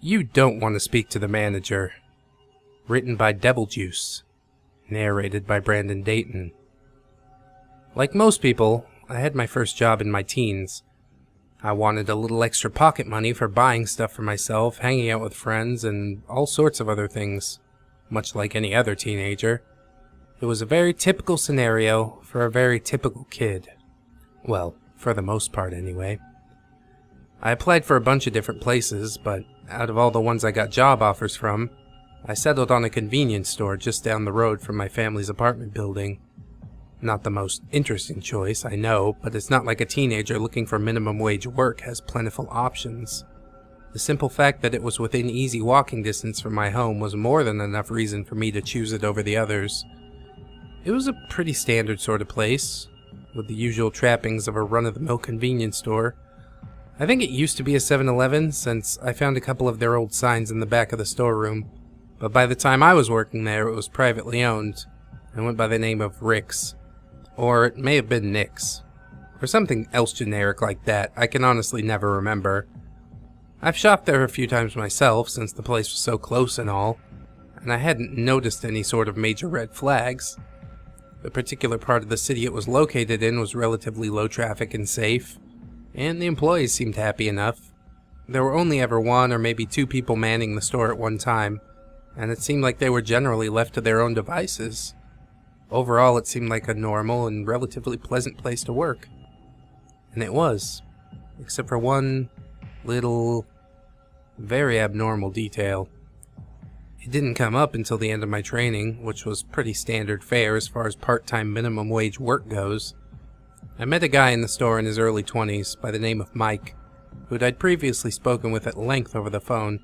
You Don't Want to Speak to the Manager. Written by Devil Juice. Narrated by Brandon Dayton. Like most people, I had my first job in my teens. I wanted a little extra pocket money for buying stuff for myself, hanging out with friends, and all sorts of other things, much like any other teenager. It was a very typical scenario for a very typical kid. Well, for the most part anyway. I applied for a bunch of different places, but out of all the ones I got job offers from, I settled on a convenience store just down the road from my family's apartment building. Not the most interesting choice, I know, but it's not like a teenager looking for minimum wage work has plentiful options. The simple fact that it was within easy walking distance from my home was more than enough reason for me to choose it over the others. It was a pretty standard sort of place, with the usual trappings of a run-of-the-mill convenience store. I think it used to be a 7-Eleven, since I found a couple of their old signs in the back of the storeroom, but by the time I was working there it was privately owned, and went by the name of Rick's. Or it may have been Nick's. Or something else generic like that, I can honestly never remember. I've shopped there a few times myself, since the place was so close and all, and I hadn't noticed any sort of major red flags. The particular part of the city it was located in was relatively low traffic and safe, and the employees seemed happy enough. There were only ever one or maybe two people manning the store at one time, and it seemed like they were generally left to their own devices. Overall, it seemed like a normal and relatively pleasant place to work. And it was, except for one little, very abnormal detail. It didn't come up until the end of my training, which was pretty standard fare as far as part-time minimum wage work goes. I met a guy in the store in his early 20s by the name of Mike, who I'd previously spoken with at length over the phone.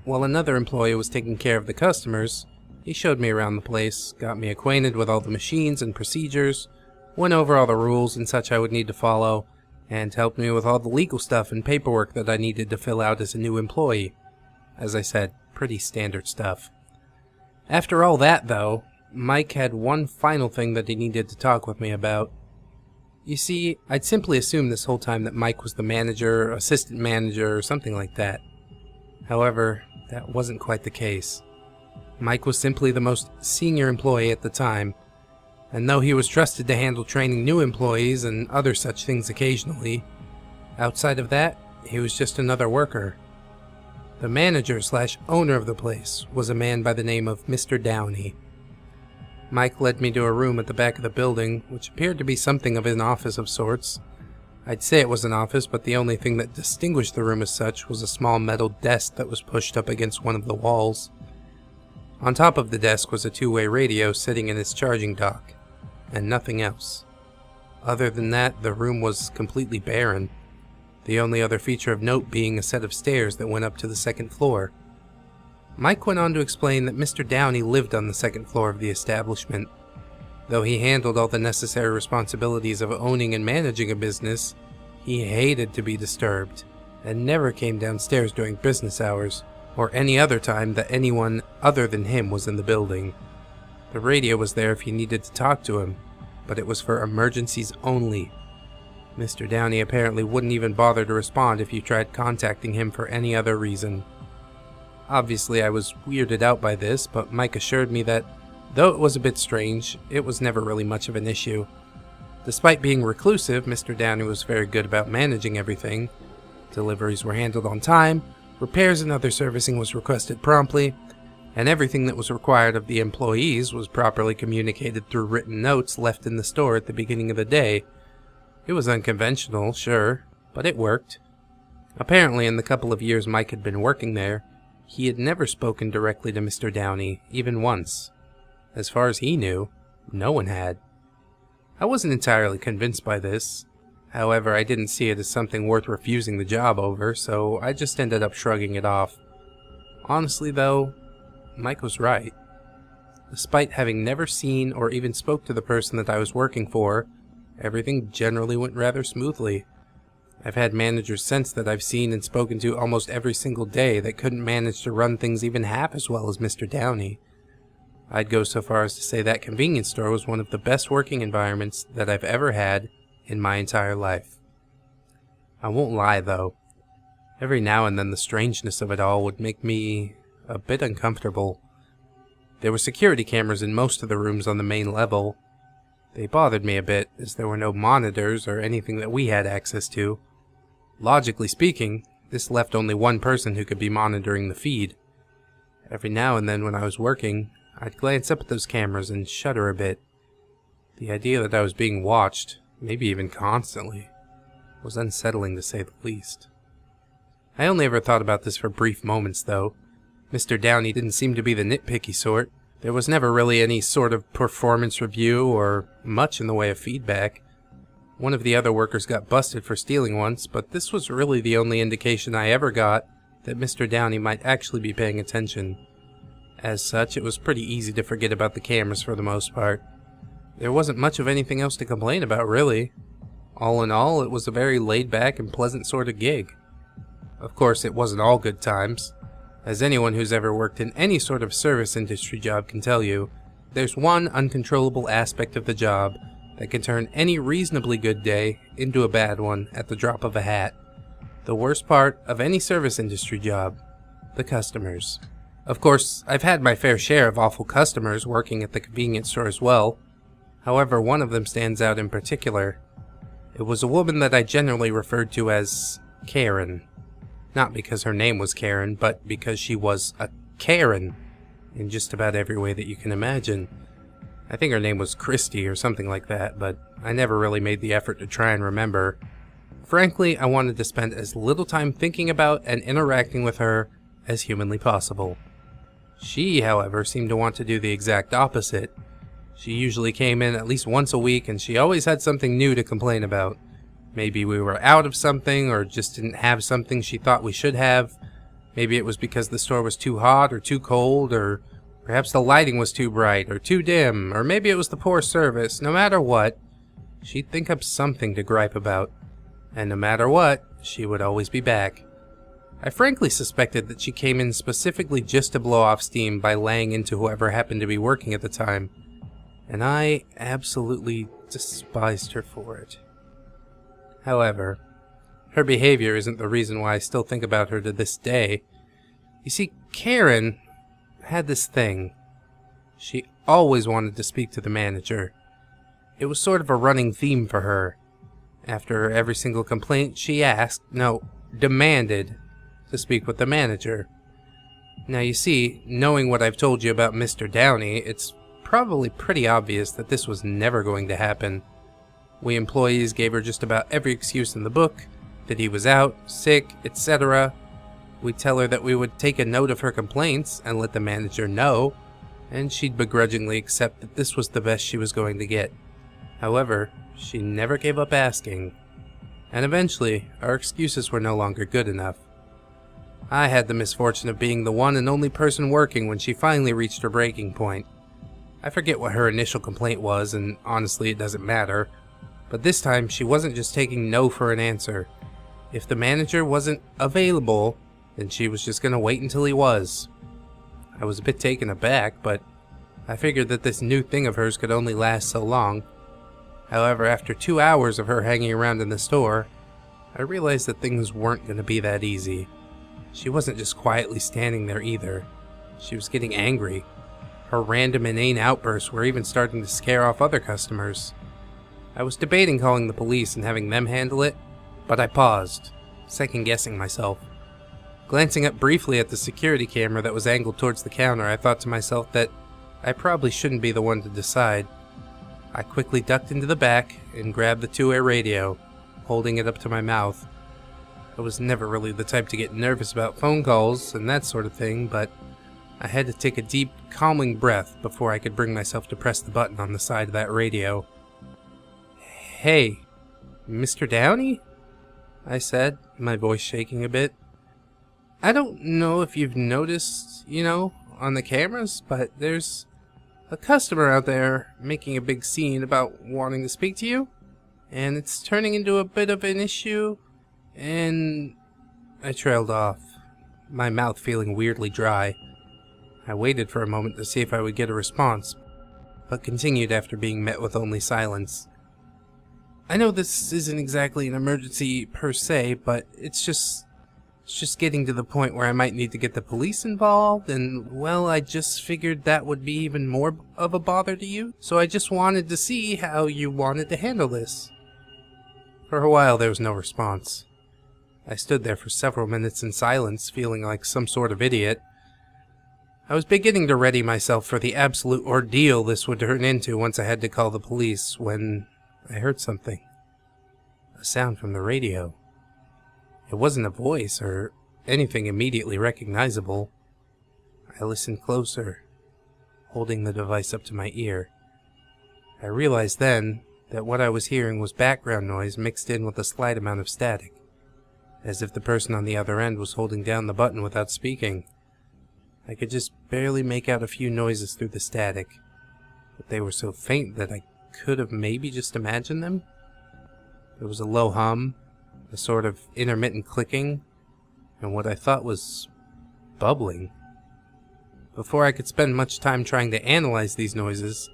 While another employee was taking care of the customers, he showed me around the place, got me acquainted with all the machines and procedures, went over all the rules and such I would need to follow, and helped me with all the legal stuff and paperwork that I needed to fill out as a new employee. As I said, pretty standard stuff. After all that, though, Mike had one final thing that he needed to talk with me about. You see, I'd simply assumed this whole time that Mike was the manager, assistant manager, or something like that. However, that wasn't quite the case. Mike was simply the most senior employee at the time, and though he was trusted to handle training new employees and other such things occasionally, outside of that, he was just another worker. The manager/owner of the place was a man by the name of Mr. Downey. Mike led me to a room at the back of the building, which appeared to be something of an office of sorts. I'd say it was an office, but the only thing that distinguished the room as such was a small metal desk that was pushed up against one of the walls. On top of the desk was a two-way radio sitting in its charging dock, and nothing else. Other than that, the room was completely barren, the only other feature of note being a set of stairs that went up to the second floor. Mike went on to explain that Mr. Downey lived on the second floor of the establishment. Though he handled all the necessary responsibilities of owning and managing a business, he hated to be disturbed, and never came downstairs during business hours, or any other time that anyone other than him was in the building. The radio was there if you needed to talk to him, but it was for emergencies only. Mr. Downey apparently wouldn't even bother to respond if you tried contacting him for any other reason. Obviously, I was weirded out by this, but Mike assured me that, though it was a bit strange, it was never really much of an issue. Despite being reclusive, Mr. Downey was very good about managing everything. Deliveries were handled on time, repairs and other servicing was requested promptly, and everything that was required of the employees was properly communicated through written notes left in the store at the beginning of the day. It was unconventional, sure, but it worked. Apparently, in the couple of years Mike had been working there, he had never spoken directly to Mr. Downey, even once. As far as he knew, no one had. I wasn't entirely convinced by this. However, I didn't see it as something worth refusing the job over, so I just ended up shrugging it off. Honestly, though, Mike was right. Despite having never seen or even spoke to the person that I was working for, everything generally went rather smoothly. I've had managers since that I've seen and spoken to almost every single day that couldn't manage to run things even half as well as Mr. Downey. I'd go so far as to say that convenience store was one of the best working environments that I've ever had in my entire life. I won't lie, though. Every now and then the strangeness of it all would make me a bit uncomfortable. There were security cameras in most of the rooms on the main level. They bothered me a bit, as there were no monitors or anything that we had access to. Logically speaking, this left only one person who could be monitoring the feed. Every now and then when I was working, I'd glance up at those cameras and shudder a bit. The idea that I was being watched, maybe even constantly, was unsettling to say the least. I only ever thought about this for brief moments, though. Mr. Downey didn't seem to be the nitpicky sort. There was never really any sort of performance review or much in the way of feedback. One of the other workers got busted for stealing once, but this was really the only indication I ever got that Mr. Downey might actually be paying attention. As such, it was pretty easy to forget about the cameras for the most part. There wasn't much of anything else to complain about, really. All in all, it was a very laid-back and pleasant sort of gig. Of course, it wasn't all good times. As anyone who's ever worked in any sort of service industry job can tell you, there's one uncontrollable aspect of the job that can turn any reasonably good day into a bad one at the drop of a hat. The worst part of any service industry job: the customers. Of course, I've had my fair share of awful customers working at the convenience store as well. However, one of them stands out in particular. It was a woman that I generally referred to as Karen. Not because her name was Karen, but because she was a Karen in just about every way that you can imagine. I think her name was Christy or something like that, but I never really made the effort to try and remember. Frankly, I wanted to spend as little time thinking about and interacting with her as humanly possible. She, however, seemed to want to do the exact opposite. She usually came in at least once a week, and she always had something new to complain about. Maybe we were out of something, or just didn't have something she thought we should have. Maybe it was because the store was too hot or too cold, or perhaps the lighting was too bright or too dim, or maybe it was the poor service. No matter what, she'd think up something to gripe about. And no matter what, she would always be back. I frankly suspected that she came in specifically just to blow off steam by laying into whoever happened to be working at the time. And I absolutely despised her for it. However, her behavior isn't the reason why I still think about her to this day. You see, Karen had this thing. She always wanted to speak to the manager. It was sort of a running theme for her. After every single complaint, she asked, no, demanded, to speak with the manager. Now you see, knowing what I've told you about Mr. Downey, it's probably pretty obvious that this was never going to happen. We employees gave her just about every excuse in the book, that he was out, sick, etc. We'd tell her that we would take a note of her complaints and let the manager know, and she'd begrudgingly accept that this was the best she was going to get. However, she never gave up asking, and eventually our excuses were no longer good enough. I had the misfortune of being the one and only person working when she finally reached her breaking point. I forget what her initial complaint was, and honestly it doesn't matter, but this time she wasn't just taking no for an answer. If the manager wasn't available, then she was just gonna wait until he was. I was a bit taken aback, but I figured that this new thing of hers could only last so long. However, after 2 hours of her hanging around in the store, I realized that things weren't going to be that easy. She wasn't just quietly standing there either. She was getting angry. Her random inane outbursts were even starting to scare off other customers. I was debating calling the police and having them handle it, but I paused, second-guessing myself. Glancing up briefly at the security camera that was angled towards the counter, I thought to myself that I probably shouldn't be the one to decide. I quickly ducked into the back and grabbed the two-way radio, holding it up to my mouth. I was never really the type to get nervous about phone calls and that sort of thing, but I had to take a deep, calming breath before I could bring myself to press the button on the side of that radio. "Hey, Mr. Downey?" I said, my voice shaking a bit. "I don't know if you've noticed, on the cameras, but there's a customer out there making a big scene about wanting to speak to you, and it's turning into a bit of an issue, and..." I trailed off, my mouth feeling weirdly dry. I waited for a moment to see if I would get a response, but continued after being met with only silence. "I know this isn't exactly an emergency per se, but it's just It's just getting to the point where I might need to get the police involved, and, well, I just figured that would be even more of a bother to you, so I just wanted to see how you wanted to handle this. For a while, there was no response. I stood there for several minutes in silence, feeling like some sort of idiot. I was beginning to ready myself for the absolute ordeal this would turn into once I had to call the police, when I heard something. A sound from the radio. It wasn't a voice or anything immediately recognizable. I listened closer, holding the device up to my ear. I realized then that what I was hearing was background noise mixed in with a slight amount of static, as if the person on the other end was holding down the button without speaking. I could just barely make out a few noises through the static, but they were so faint that I could have maybe just imagined them. There was a low hum, a sort of intermittent clicking, and what I thought was bubbling. Before I could spend much time trying to analyze these noises,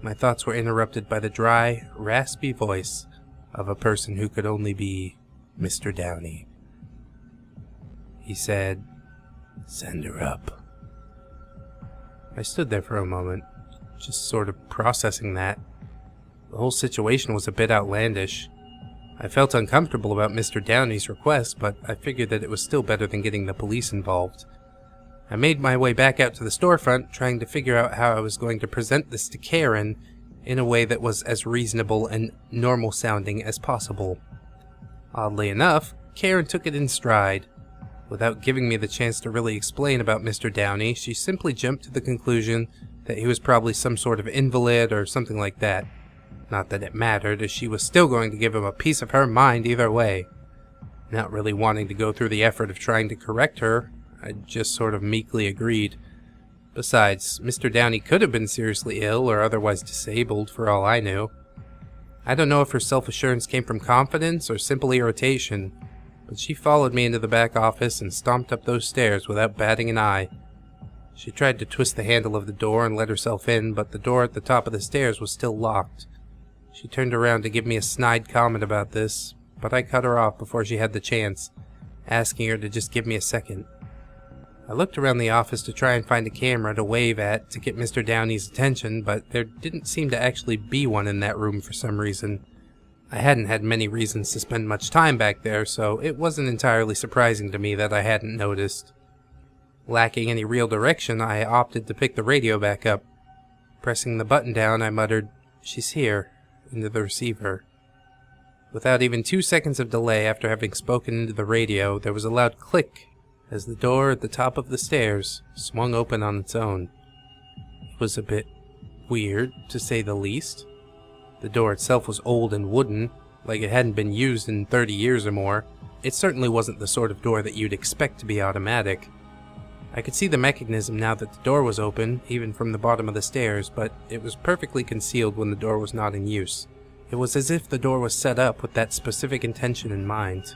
my thoughts were interrupted by the dry, raspy voice of a person who could only be Mr. Downey. He said, "Send her up." I stood there for a moment, just sort of processing that. The whole situation was a bit outlandish. I felt uncomfortable about Mr. Downey's request, but I figured that it was still better than getting the police involved. I made my way back out to the storefront, trying to figure out how I was going to present this to Karen in a way that was as reasonable and normal sounding as possible. Oddly enough, Karen took it in stride. Without giving me the chance to really explain about Mr. Downey, she simply jumped to the conclusion that he was probably some sort of invalid or something like that. Not that it mattered, as she was still going to give him a piece of her mind either way. Not really wanting to go through the effort of trying to correct her, I just sort of meekly agreed. Besides, Mr. Downey could have been seriously ill or otherwise disabled for all I knew. I don't know if her self-assurance came from confidence or simple irritation, but she followed me into the back office and stomped up those stairs without batting an eye. She tried to twist the handle of the door and let herself in, but the door at the top of the stairs was still locked. She turned around to give me a snide comment about this, but I cut her off before she had the chance, asking her to just give me a second. I looked around the office to try and find a camera to wave at to get Mr. Downey's attention, but there didn't seem to actually be one in that room for some reason. I hadn't had many reasons to spend much time back there, so it wasn't entirely surprising to me that I hadn't noticed. Lacking any real direction, I opted to pick the radio back up. Pressing the button down, I muttered, "She's here," into the receiver. Without even 2 seconds of delay after having spoken into the radio, there was a loud click as the door at the top of the stairs swung open on its own. It was a bit weird, to say the least. The door itself was old and wooden, like it hadn't been used in 30 years or more. It certainly wasn't the sort of door that you'd expect to be automatic. I could see the mechanism now that the door was open, even from the bottom of the stairs, but it was perfectly concealed when the door was not in use. It was as if the door was set up with that specific intention in mind.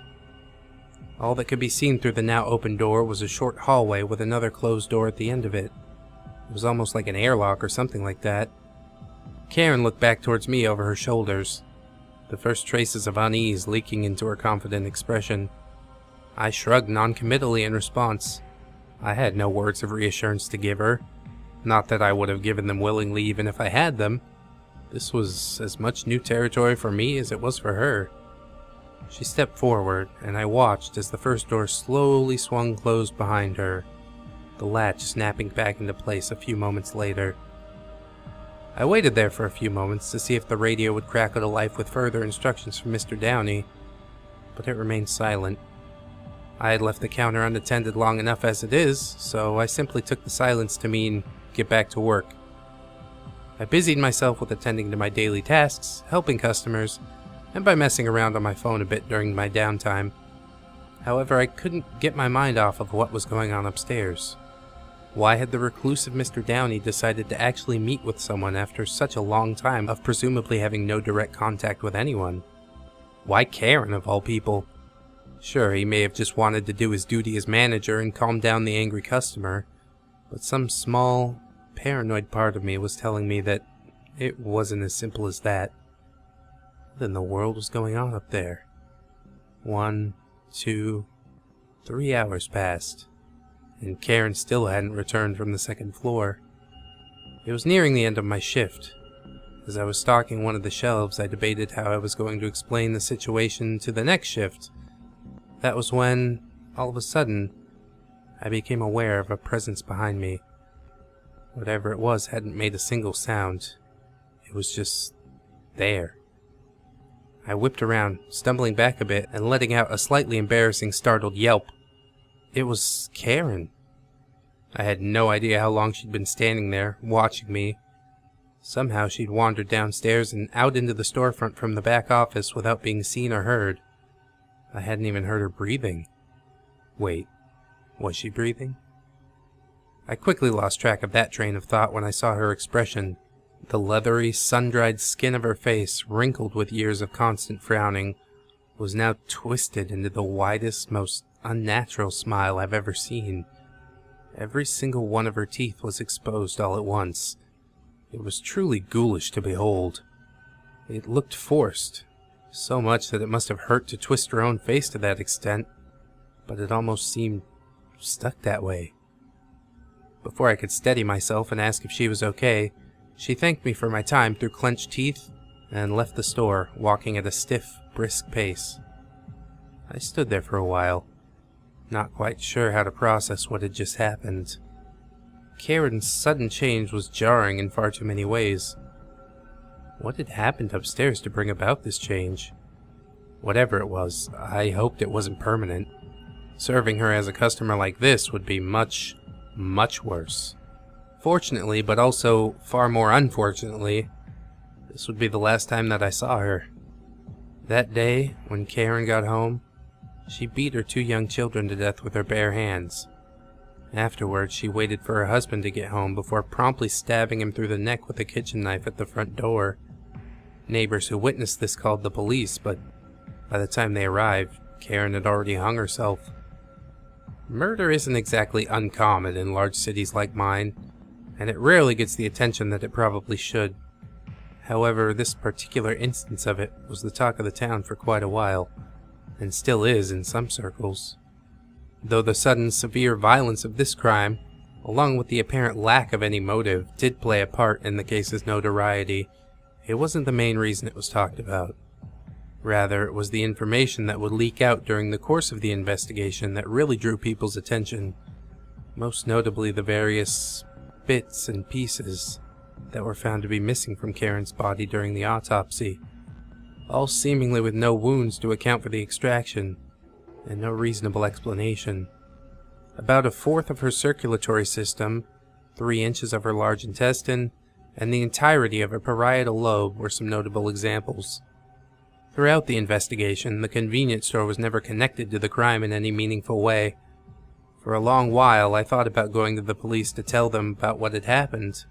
All that could be seen through the now open door was a short hallway with another closed door at the end of it. It was almost like an airlock or something like that. Karen looked back towards me over her shoulders, the first traces of unease leaking into her confident expression. I shrugged noncommittally in response. I had no words of reassurance to give her. Not that I would have given them willingly even if I had them. This was as much new territory for me as it was for her. She stepped forward, and I watched as the first door slowly swung closed behind her, the latch snapping back into place a few moments later. I waited there for a few moments to see if the radio would crackle to life with further instructions from Mr. Downey, but it remained silent. I had left the counter unattended long enough as it is, so I simply took the silence to mean get back to work. I busied myself with attending to my daily tasks, helping customers, and by messing around on my phone a bit during my downtime. However, I couldn't get my mind off of what was going on upstairs. Why had the reclusive Mr. Downey decided to actually meet with someone after such a long time of presumably having no direct contact with anyone? Why Karen, of all people? Sure, he may have just wanted to do his duty as manager and calm down the angry customer, but some small, paranoid part of me was telling me that it wasn't as simple as that. What in the world was going on up there? 1, 2, 3 hours passed, and Karen still hadn't returned from the second floor. It was nearing the end of my shift. As I was stocking one of the shelves, I debated how I was going to explain the situation to the next shift. That was when, all of a sudden, I became aware of a presence behind me. Whatever it was hadn't made a single sound. It was just there. I whipped around, stumbling back a bit and letting out a slightly embarrassing startled yelp. It was Karen. I had no idea how long she'd been standing there, watching me. Somehow she'd wandered downstairs and out into the storefront from the back office without being seen or heard. I hadn't even heard her breathing. Wait, was she breathing? I quickly lost track of that train of thought when I saw her expression. The leathery, sun-dried skin of her face, wrinkled with years of constant frowning, was now twisted into the widest, most unnatural smile I've ever seen. Every single one of her teeth was exposed all at once. It was truly ghoulish to behold. It looked forced, so much that it must have hurt to twist her own face to that extent, but it almost seemed stuck that way. Before I could steady myself and ask if she was okay, she thanked me for my time through clenched teeth and left the store, walking at a stiff, brisk pace. I stood there for a while, not quite sure how to process what had just happened. Karen's sudden change was jarring in far too many ways. What had happened upstairs to bring about this change? Whatever it was, I hoped it wasn't permanent. Serving her as a customer like this would be much, much worse. Fortunately, but also far more unfortunately, this would be the last time that I saw her. That day, when Karen got home, she beat her 2 young children to death with her bare hands. Afterwards, she waited for her husband to get home before promptly stabbing him through the neck with a kitchen knife at the front door. Neighbors who witnessed this called the police, but by the time they arrived, Karen had already hung herself. Murder isn't exactly uncommon in large cities like mine, and it rarely gets the attention that it probably should. However, this particular instance of it was the talk of the town for quite a while, and still is in some circles. Though the sudden, severe violence of this crime, along with the apparent lack of any motive, did play a part in the case's notoriety, it wasn't the main reason it was talked about. Rather, it was the information that would leak out during the course of the investigation that really drew people's attention, most notably the various bits and pieces that were found to be missing from Karen's body during the autopsy, all seemingly with no wounds to account for the extraction, and no reasonable explanation. About 1/4 of her circulatory system, 3 inches of her large intestine, and the entirety of her parietal lobe were some notable examples. Throughout the investigation, the convenience store was never connected to the crime in any meaningful way. For a long while, I thought about going to the police to tell them about what had happened.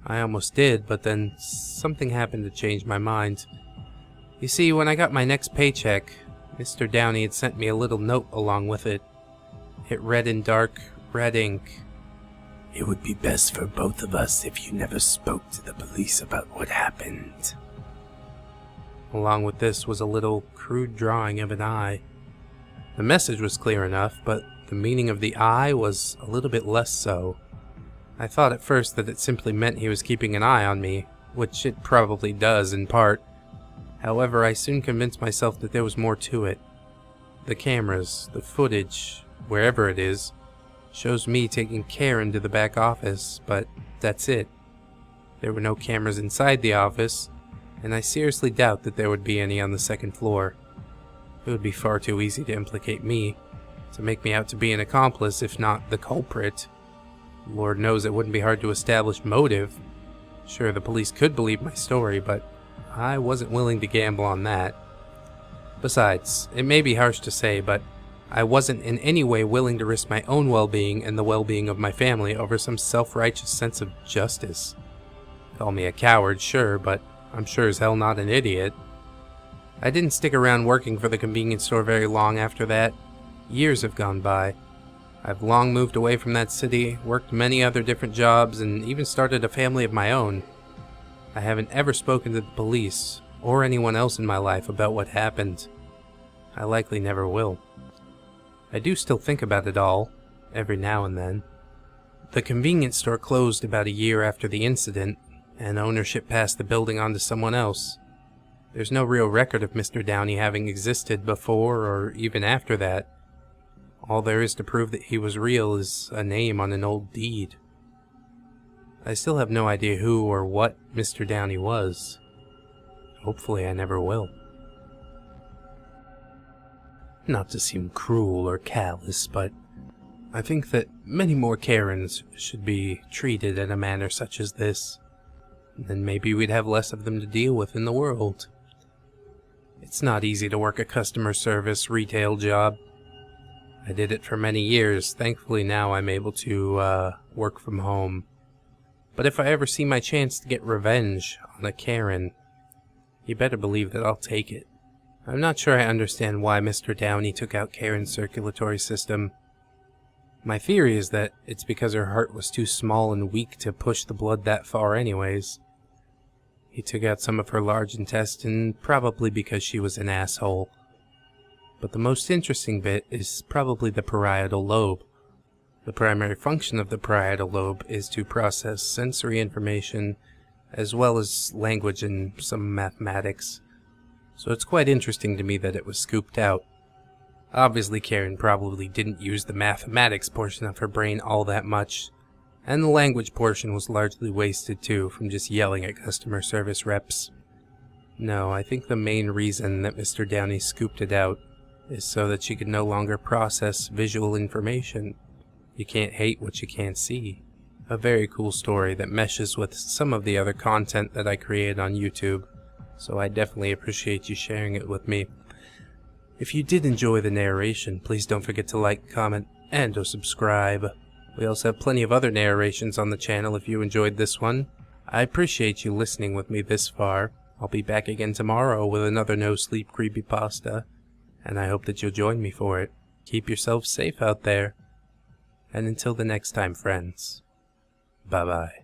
I almost did, but then something happened to change my mind. You see, when I got my next paycheck, Mr. Downey had sent me a little note along with it. It read in dark red ink, "It would be best for both of us if you never spoke to the police about what happened." Along with this was a little crude drawing of an eye. The message was clear enough, but the meaning of the eye was a little bit less so. I thought at first that it simply meant he was keeping an eye on me, which it probably does in part. However, I soon convinced myself that there was more to it. The cameras, the footage, wherever it is, shows me taking Karen to the back office, but that's it. There were no cameras inside the office, and I seriously doubt that there would be any on the second floor. It would be far too easy to implicate me, to make me out to be an accomplice, if not the culprit. Lord knows it wouldn't be hard to establish motive. Sure, the police could believe my story, but I wasn't willing to gamble on that. Besides, it may be harsh to say, but I wasn't in any way willing to risk my own well-being and the well-being of my family over some self-righteous sense of justice. Call me a coward, sure, but I'm sure as hell not an idiot. I didn't stick around working for the convenience store very long after that. Years have gone by. I've long moved away from that city, worked many other different jobs, and even started a family of my own. I haven't ever spoken to the police, or anyone else in my life about what happened. I likely never will. I do still think about it all, every now and then. The convenience store closed about a year after the incident, and ownership passed the building on to someone else. There's no real record of Mr. Downey having existed before or even after that. All there is to prove that he was real is a name on an old deed. I still have no idea who or what Mr. Downey was. Hopefully I never will. Not to seem cruel or callous, but I think that many more Karens should be treated in a manner such as this. Then maybe we'd have less of them to deal with in the world. It's not easy to work a customer service retail job. I did it for many years. Thankfully now I'm able to work from home. But if I ever see my chance to get revenge on a Karen, you better believe that I'll take it. I'm not sure I understand why Mr. Downey took out Karen's circulatory system. My theory is that it's because her heart was too small and weak to push the blood that far anyways. He took out some of her large intestine, probably because she was an asshole. But the most interesting bit is probably the parietal lobe. The primary function of the parietal lobe is to process sensory information as well as language and some mathematics. So it's quite interesting to me that it was scooped out. Obviously Karen probably didn't use the mathematics portion of her brain all that much, and the language portion was largely wasted too from just yelling at customer service reps. No, I think the main reason that Mr. Downey scooped it out is so that she could no longer process visual information. You can't hate what you can't see. A very cool story that meshes with some of the other content that I create on YouTube, so I definitely appreciate you sharing it with me. If you did enjoy the narration, please don't forget to like, comment, and or subscribe. We also have plenty of other narrations on the channel if you enjoyed this one. I appreciate you listening with me this far. I'll be back again tomorrow with another NoSleep creepypasta, and I hope that you'll join me for it. Keep yourselves safe out there. And until the next time, friends. Bye-bye.